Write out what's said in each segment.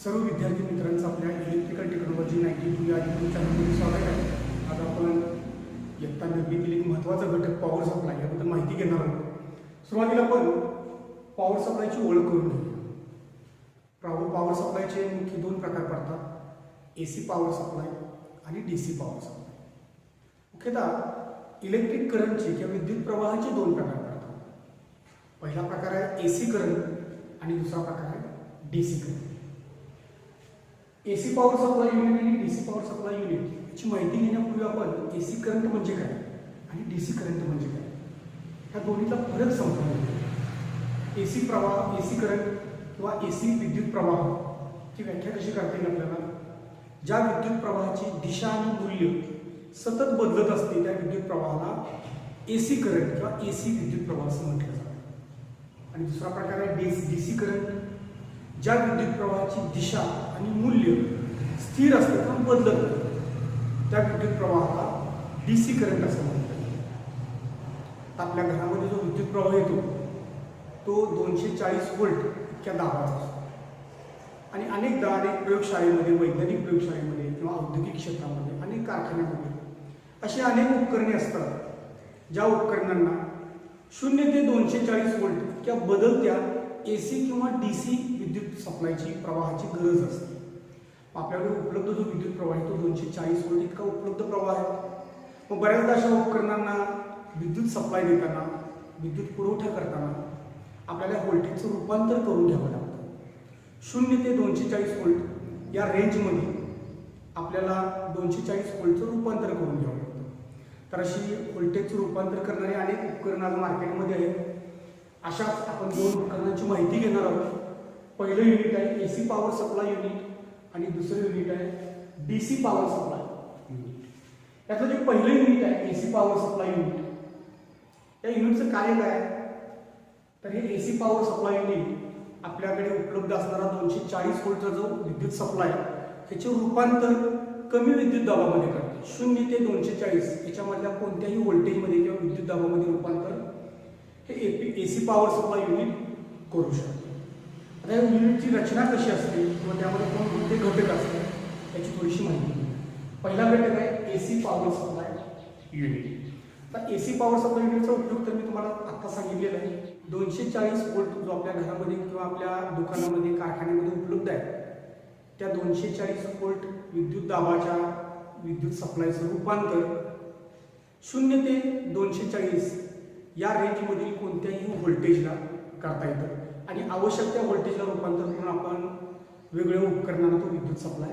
सर्व विद्यार्थी मित्रांचं आपल्या इलेक्ट्रिकल टेक्नॉलॉजी 92 या यूट्यूब चॅनलमध्ये स्वागत आहे. आज आपण इयत्ता 9वीतील एक महत्त्वाचा घटक पॉवर सप्लाय याबद्दल माहिती घेणार आहोत. सुरुवातीला आपण पॉवर सप्लायची ओळख करून घेऊया. पॉवर सप्लायचे मुख्य दोन प्रकार पडतात, AC पॉवर सप्लाय आणि DC पॉवर सप्लाय. मुख्यतः इलेक्ट्रिक करंटचे किंवा विद्युत प्रवाहाचे दोन प्रकार पडतात. पहिला प्रकार आहे AC करंट आणि दुसरा प्रकार आहे DC current. AC power supply unit आणि DC पॉवर सप्लाय युनिट याची माहिती घेण्यापूर्वी आपण AC करंट म्हणजे काय आणि DC करंट म्हणजे काय ह्या दोन्हीचा फरक समजून घेऊया. AC प्रवाह, AC करंट किंवा AC विद्युत प्रवाह ची व्याख्या कशी करता येईल आपल्याला? ज्या विद्युत प्रवाहाची दिशा आणि मूल्य सतत बदलत असते त्या विद्युत प्रवाहाला AC करंट किंवा AC विद्युत प्रवाह असं म्हटलं जातं. आणि दुसरा प्रकार आहे DC करंट. ज्या विद्युत प्रवाहाची दिशा आणि मूल्य स्थिर असते किंवा बदलत नाही त्या विद्युत प्रवाहाला DC करंट असं म्हणतात. आपल्या घरामध्ये जो विद्युत प्रवाह येतो तो 240 व्होल्ट इतक्या दाबाचा असतो. आणि अनेक प्रयोगशाळेमध्ये, वैज्ञानिक प्रयोगशाळेमध्ये किंवा औद्योगिक क्षेत्रामध्ये, अनेक कारखान्यामध्ये अशी अनेक उपकरणे असतात ज्या उपकरणांना 0 ते 240 व्होल्ट इतक्या बदलत्या AC किंवा DC विद्युत सप्लायची प्रवाहाची गरज असते. आपल्याकडे उपलब्ध जो विद्युत प्रवाह आहे तो 240 व्होल्ट इतका उपलब्ध प्रवाह आहे. मग बऱ्याचदा अशा उपकरणांना विद्युत सप्लाय देताना, विद्युत पुरवठा करताना आपल्याला व्होल्टेजचं रूपांतर करून घ्यावं लागतं. 0 ते 240 व्होल्ट या रेंजमध्ये आपल्याला 240 व्होल्टचं रूपांतर करून घ्यावं लागतं. तर अशी व्होल्टेजचं रूपांतर करणारी अनेक उपकरणं आज मार्केटमध्ये आहेत. अशाच आपण दोन उपकरणांची माहिती घेणार आहोत. पहिलं युनिट आहे AC पॉवर सप्लाय युनिट आणि दुसरं युनिट आहे DC पॉवर सप्लाय युनिट. यातलं जे पहिलं युनिट आहे AC पॉवर सप्लाय युनिट, या युनिटचं कार्य काय? तर हे AC पॉवर सप्लाय युनिट आपल्याकडे उपलब्ध असणारा 240 व्होल्टचा जो विद्युत सप्लाय त्याचे रूपांतर कमी विद्युत दाबामध्ये करते. 0 ते 240 याच्यामधल्या कोणत्याही व्होल्टेजमध्ये किंवा विद्युत दाबामध्ये रूपांतर हे AC पॉवर सप्लाय युनिट करू शकते. आता या युनिटची रचना कशी असते किंवा त्यामध्ये कोणते घटक असतात याची थोडीशी माहिती घेऊ. पहिला घटक आहे AC पॉवर सप्लाय युनिट. तर AC पॉवर सप्लाय युनिटचा उपयोग तर मी तुम्हाला आत्ता सांगितलेला आहे. 240 व्होल्ट जो आपल्या घरामध्ये किंवा आपल्या दुकानामध्ये, कारखान्यामध्ये उपलब्ध आहे त्या 240 व्होल्ट विद्युत दाबाच्या विद्युत सप्लायचं रूपांतर 0 ते 240 या रेंजमधील कोणत्याही व्होल्टेजला करता येतं आणि आवश्यक त्या व्होल्टेजला रूपांतर करून आपण वेगवेगळ्या उपकरणांना तो विद्युत सप्लाय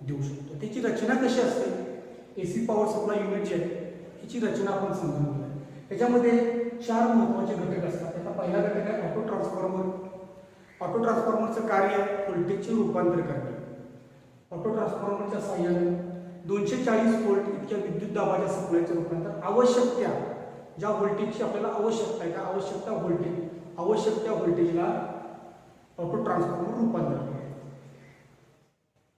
देऊ शकतो. त्याची रचना कशी असते? AC पॉवर सप्लाय युनिट जे आहे याची रचना आपण समजून घेऊया. त्याच्यामध्ये 4 महत्त्वाचे घटक असतात. त्याचा पहिला घटक आहे ऑटो ट्रान्सफॉर्मर. ऑटो ट्रान्सफॉर्मरचं कार्य व्होल्टेजचे रूपांतर करणे. ऑटो ट्रान्सफॉर्मरच्या साहाय्याने 240 व्होल्ट इतक्या विद्युत दाबाच्या सप्लायचं रूपांतर आवश्यक ज्या व्होल्टेजची आपल्याला आवश्यकता आहे त्या आवश्यक त्या व्होल्टेजला ऑटो ट्रान्सफॉर्मर रूपांतर करतो.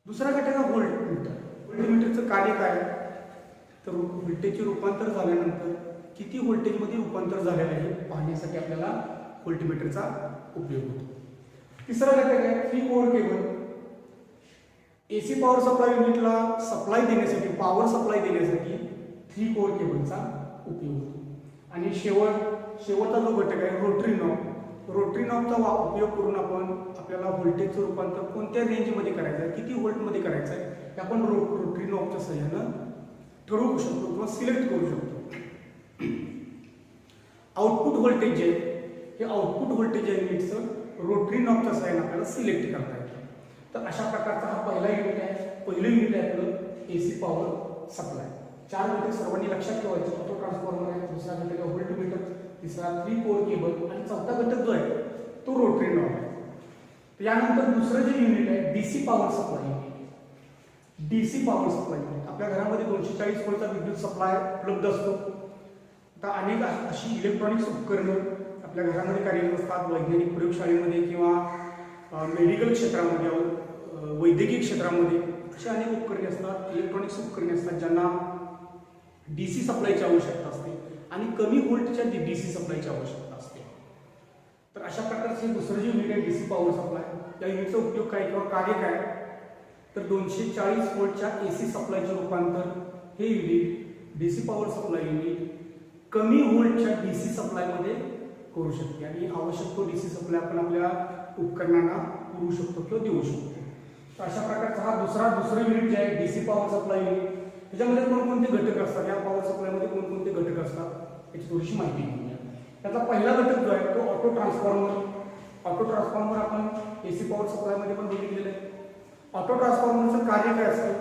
दुसरा घटक आहे व्होल्टमीटर. व्होल्टमीटरचं कार्य काय? तर व्होल्टेजचे रूपांतर झाल्यानंतर किती व्होल्टेजमध्ये रूपांतर झालेलं आहे पाहण्यासाठी आपल्याला व्होल्टमीटरचा उपयोग होतो. तिसरा घटक आहे 3 core cable. AC power supply युनिटला सप्लाय देण्यासाठी, पॉवर सप्लाय देण्यासाठी 3 कोर केबलचा उपयोग होतो. आणि शेवटचा जो घटक आहे रोटरी नॉब. रोटरी नॉबचा उपयोग करून आपण आपल्याला व्होल्टेजचं रूपांतर कोणत्या रेंजमध्ये करायचं आहे, किती व्होल्टमध्ये करायचं आहे हे आपण रोटरी नॉबच्या सहाय्यानं ठरवू शकतो किंवा सिलेक्ट करू शकतो. आउटपुट व्होल्टेज जे हे आउटपुट व्होल्टेज या युनिटचं रोटरी नॉबच्या सहाय्यानं आपल्याला सिलेक्ट करता येतं. तर अशा प्रकारचा हा पहिला युनिट आहे. पहिलं युनिट आहे आपलं AC पॉवर सप्लाय. 4 घटक सर्वांनी लक्षात ठेवायचे. ऑटो ट्रान्सफॉर्मर आहे, दुसरा घटक आहे व्होल्टमीटर, तिसरा 3 कोर केबल आणि चौथा घटक जो आहे तो रोटरी नॉब आहे. यानंतर दुसरं जे युनिट आहे DC power supply unit. DC power supply unit आपल्या घरामध्ये 240 व्होल्टचा विद्युत सप्लाय उपलब्ध असतो. आता अनेक अशी इलेक्ट्रॉनिक्स उपकरणं आपल्या घरामध्ये कार्यरत असतात. वैज्ञानिक प्रयोगशाळेमध्ये किंवा मेडिकल क्षेत्रामध्ये, वैद्यकीय क्षेत्रामध्ये अशी अनेक उपकरणे असतात, इलेक्ट्रॉनिक्स उपकरणे असतात ज्यांना DC सप्लायची आवश्यकता असते आणि कमी व्होल्टच्या DC सप्लायची आवश्यकता असते. तर अशा प्रकारचे दुसरं जे युनिट आहे डीसी पॉवर सप्लाय, या युनिटचा उपयोग काय किंवा कार्य काय, तर 240 व्होल्टच्या एसी सप्लायचे रूपांतर हे unit DC power supply unit कमी व्होल्टच्या डीसी सप्लायमध्ये करू शकते आणि आवश्यक तो डीसी सप्लाय आपण आपल्या उपकरणांना पुरवू शकतो किंवा देऊ शकतो. तर अशा प्रकारचा हा दुसरं युनिट जे आहे डीसी पॉवर सप्लाय युनिट, त्याच्यामध्ये कोणकोणते घटक असतात, या पॉवर सप्लायमध्ये कोणकोणते घटक असतात याची थोडीशी माहिती घेऊया. त्याचा पहिला घटक जो आहे तो ऑटो ट्रान्सफॉर्मर. ऑटो ट्रान्सफॉर्मर आपण एसी पॉवर सप्लायमध्ये पण बघितलेलं आहे. ऑटो ट्रान्सफॉर्मरचं कार्य काय असतं,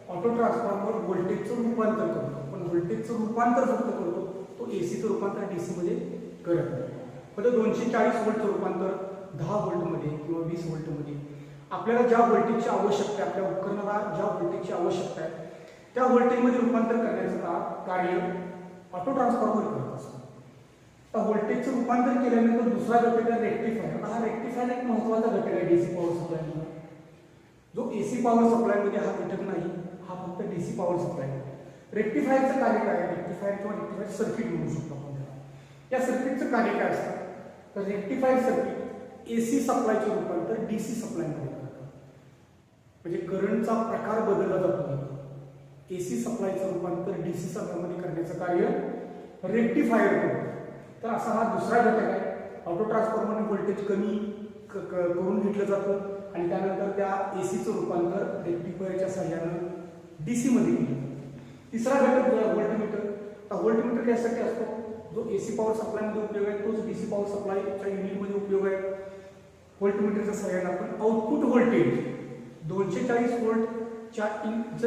ऑटो ट्रान्सफॉर्मर व्होल्टेजचं रूपांतर करतो, पण व्होल्टेजचं रूपांतर फक्त करतो, तो एसीचं रूपांतर डीसी मध्ये करत नाही. म्हणजे 240 व्होल्टचं रूपांतर 10 व्होल्टमध्ये किंवा 20 व्होल्टमध्ये आपल्याला ज्या व्होल्टेजची आवश्यकता आहे, आपल्या उपकरणाला ज्या व्होल्टेजची आवश्यकता आहे त्या व्होल्टेजमध्ये रूपांतर करण्याचं कार्य ऑटो ट्रान्सफॉर्मर करत असतो. तर व्होल्टेजचं रूपांतर केल्यानंतर दुसरा घटक आहे रेक्टिफायर. हा रेक्टिफायर एक महत्त्वाचा घटक आहे डीसी पॉवर सप्लायमध्ये. जो एसी पॉवर सप्लायमध्ये हा घटक नाही, हा फक्त डीसी पॉवर सप्लाय. रेक्टिफायरचं कार्य काय आहे, रेक्टिफायर किंवा रेक्टिफायर सर्किट म्हणू शकतो आपण त्याला. या सर्किटचं कार्य काय असतं, तर रेक्टिफायर सर्किट एसी सप्लायचे रूपांतर डीसी सप्लायमध्ये करतं. म्हणजे करंटचा प्रकार बदलला जातो. एसी सप्लायचं रूपांतर डीसी सप्लायमध्ये करण्याचं कार्य रेक्टिफायर करतो. तर असा हा दुसरा घटक आहे. ऑटो ट्रान्सफॉर्मरने व्होल्टेज कमी करून घेतलं जातं आणि त्यानंतर त्या एसीचं रूपांतर रेक्टिफायरच्या सहाय्यानं डीसी मध्ये केलं जातं. तिसरा घटक जो आहे व्होल्टमीटर. तर व्होल्टमीटर यासाठी असतो, जो एसी पॉवर सप्लायमध्ये उपयोग आहे तोच डीसी पॉवर सप्लायच्या युनिटमध्ये उपयोग आहे. व्होल्टमीटरच्या सहाय्याने आपण आउटपुट व्होल्टेज 240 व्होल्टच्या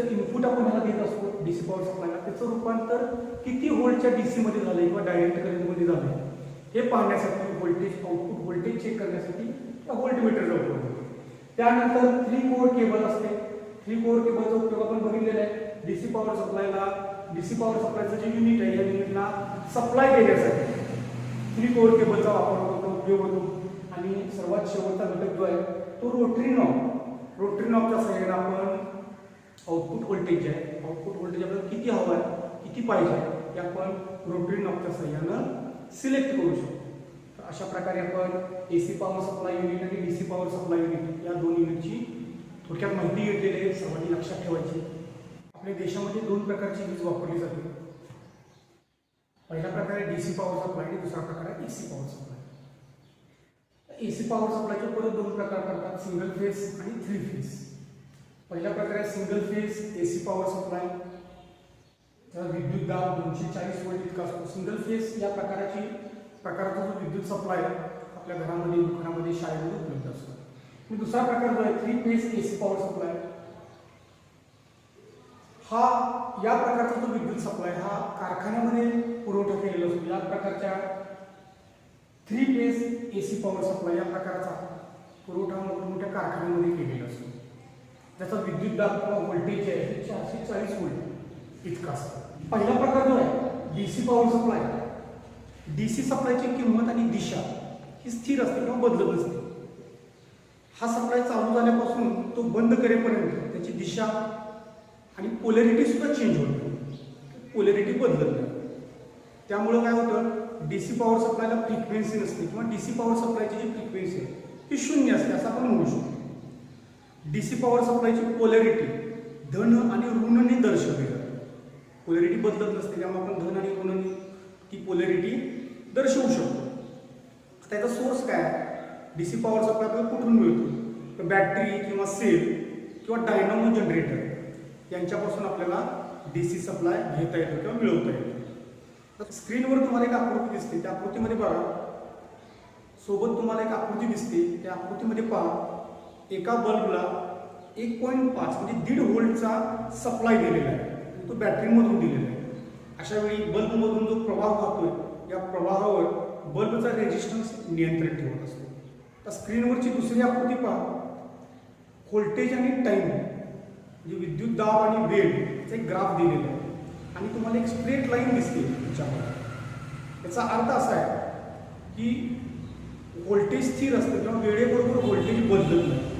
इनपुट आपण ह्याला देत असतो डीसी पॉवर सप्लायला, त्याचं रूपांतर किती व्होल्टच्या डीसी मध्ये झालं किंवा डायरेक्ट करंटमध्ये झालं हे पाहण्यासाठी व्होल्टेज आउटपुट व्होल्टेज चेक करण्यासाठी व्होल्टमीटरचा उपयोग होतो. त्यानंतर 3 कोर केबल असते. 3 कोर केबलचा उपयोग आपण बघितलेला आहे. डीसी पॉवर सप्लायचं जे युनिट आहे या युनिटला सप्लाय देण्यासाठी 3 कोर केबलचा वापर होतो, उपयोग होतो. आणि सर्वात शेवटचा घटक जो आहे तो रोटरी नॉब. रोटरी नॉबच्या सहाय्याने आपण आउटपुट व्होल्टेज जे आहे, आउटपुट व्होल्टेज आपल्याला किती हवं आहे, किती पाहिजे हे आपण रोटरी नॉबच्या सहाय्यानं सिलेक्ट करू शकतो. तर अशा प्रकारे आपण एसी पॉवर सप्लाय युनिट आणि डीसी पॉवर सप्लाय युनिट या दोन युनिटची थोडक्यात माहिती घेतलेली आहे. सर्वांनी लक्षात ठेवायची. आपल्या देशामध्ये 2 प्रकारची वीज वापरली जाते. पहिला प्रकार आहे डीसी पॉवर सप्लाय आणि दुसरा प्रकार आहे AC power supply. AC power सप्लायचे परत 2 प्रकार करतात, सिंगल फेज आणि 3 फेज. पहिला प्रकार आहे single phase AC power supply. त्याचा विद्युत दाब 240 व्होल्ट इतका असतो. सिंगल फेज या प्रकारचा जो विद्युत सप्लाय आपल्या घरामध्ये, दुकानामध्ये, शाळेमध्ये उपलब्ध असतो. आणि दुसरा प्रकार जो आहे 3 फेज एसी पॉवर सप्लाय. हा या प्रकारचा जो विद्युत सप्लाय हा कारखान्यामध्ये पुरवठा केलेला असतो. या प्रकारच्या 3 फेज एसी पॉवर सप्लाय या प्रकारचा पुरवठा मोठ्या कारखान्यामध्ये केलेला असतो. त्याचा विद्युत दाब किंवा व्होल्टेज आहे 440 व्होल्ट इतका असतो. पहिला प्रकार जो आहे डीसी पॉवर सप्लाय. डीसी सप्लायची किंमत आणि दिशा ही स्थिर असते किंवा बदलत नसते. हा सप्लाय चालू झाल्यापासून तो बंद करेपर्यंत त्याची दिशा आणि पोलॅरिटी सुद्धा चेंज होते, पोलॅरिटी बदलत नाही. त्यामुळे काय होतं, डीसी पॉवर सप्लायला फ्रिक्वेन्सी नसते किंवा डीसी पॉवर सप्लायची जी फ्रिक्वेन्सी आहे ती 0 असते असं आपण म्हणू शकतो. डीसी पॉवर सप्लायची पोलॅरिटी धन आणि ऋणने दर्शवली जाते. पोलॅरिटी बदलत नसते, त्यामुळे आपण धन आणि ऋणने ती पोलॅरिटी दर्शवू शकतो. त्याचा सोर्स काय आहे, डीसी पॉवर सप्लाय आपल्याला कुठून मिळतो, तर बॅटरी किंवा सेल किंवा डायनामो जनरेटर यांच्यापासून आपल्याला डीसी सप्लाय घेता येतो किंवा मिळवता येतो. तर स्क्रीनवर तुम्हाला एक आकृती दिसते, त्या आकृतीमध्ये बघा. सोबत तुम्हाला एक आकृती दिसते, त्या आकृतीमध्ये पहा. एका बल्बला 1.5 म्हणजे 1.5 व्होल्टचा सप्लाय दिलेला आहे, तो बॅटरीमधून दिलेला आहे. अशा वेळी बल्बमधून जो प्रवाह वाहतोय या प्रवाहावर बल्बचा रेजिस्टन्स नियंत्रण ठेवत असतो. तर स्क्रीनवरची दुसरी आकृती पहा. व्होल्टेज आणि टाइम म्हणजे विद्युत दाब आणि वेळ एक ग्राफ दिलेला आहे आणि तुम्हाला एक स्ट्रेट लाईन दिसते त्याच्यामध्ये. याचा अर्थ असा आहे की व्होल्टेज स्थिर असतं किंवा वेळेबरोबर व्होल्टेज बदलत नाही,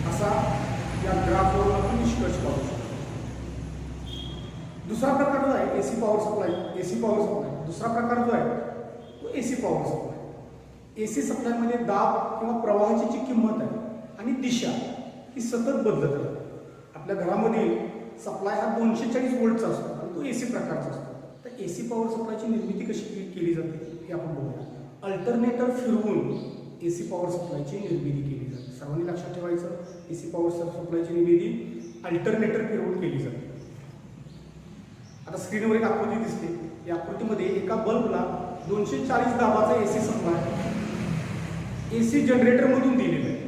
असा या ग्राफवरून आपण निष्कर्ष काढू शकतो. दुसरा प्रकार जो आहे एसी पॉवर सप्लाय. दुसरा प्रकार जो आहे तो एसी पॉवर सप्लाय. एसी सप्लायमध्ये दाब किंवा प्रवाहाची जी किंमत आहे आणि दिशा ही सतत बदलत राहते. आपल्या घरामधील सप्लाय हा 240 व्होल्टचा असतो आणि तो एसी प्रकारचा असतो. तर एसी पॉवर सप्लायची निर्मिती कशी केली जाते हे आपण बघूया. अल्टरनेटर फिरवून एसी पॉवर सप्लायची निर्मिती केली जाते. सर्वांनी लक्षात ठेवायचं, एसी पॉवर सप्लायची निर्मिती अल्टरनेटर फिरवून केली जाते. आता स्क्रीनवर एक आकृती दिसते. या आकृतीमध्ये एका बल्बला 240 दाबाचा एसी सप्लाय एसी जनरेटरमधून दिलेला आहे.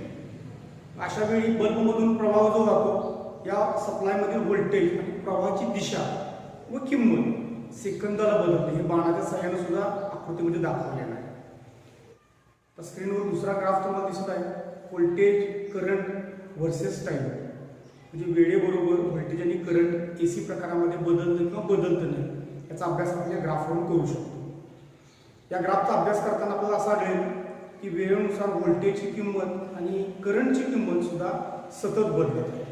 अशा वेळी बल्बमधून प्रवाह जो जातो या सप्लायमधील व्होल्टेज आणि प्रवाहाची दिशा व किंमत सेकंदाला बदलते. हे बाणाच्या सहाय्याने सुद्धा आकृतीमध्ये दाखवलेलं आहे. तर स्क्रीनवर दुसरा ग्राफ तुम्हाला दिसत आहे. व्होल्टेज, करंट वर्सेस टाइम, म्हणजे वेळेबरोबर व्होल्टेज आणि करंट एसी प्रकारामध्ये बदलतं किंवा बदलतं नाही याचा अभ्यास आपण या ग्राफवरून करू शकतो. या ग्राफचा अभ्यास करताना आपल्याला असं आढळेल की वेळेनुसार व्होल्टेजची किंमत आणि करंटची किंमत सुद्धा सतत बदलत आहे.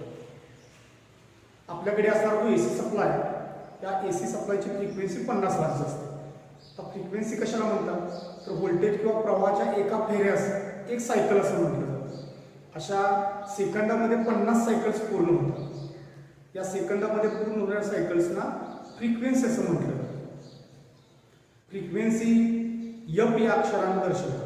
आपल्याकडे असणारा जो एसी सप्लाय, त्या एसी सप्लायची फ्रिक्वेन्सी 50 हर्ट्झ असते. तर फ्रिक्वेन्सी कशाला म्हणतात, तर व्होल्टेज किंवा प्रवाहाच्या एका फेऱ्यास एक सायकल असं म्हटलं जातं. अशा सेकंदामध्ये 50 सायकल्स पूर्ण होतात. या सेकंदामध्ये पूर्ण होणाऱ्या सायकल्सना फ्रिक्वेन्सी असं म्हटलं जातं. फ्रिक्वेन्सी एफ या अक्षराने दर्शवतात.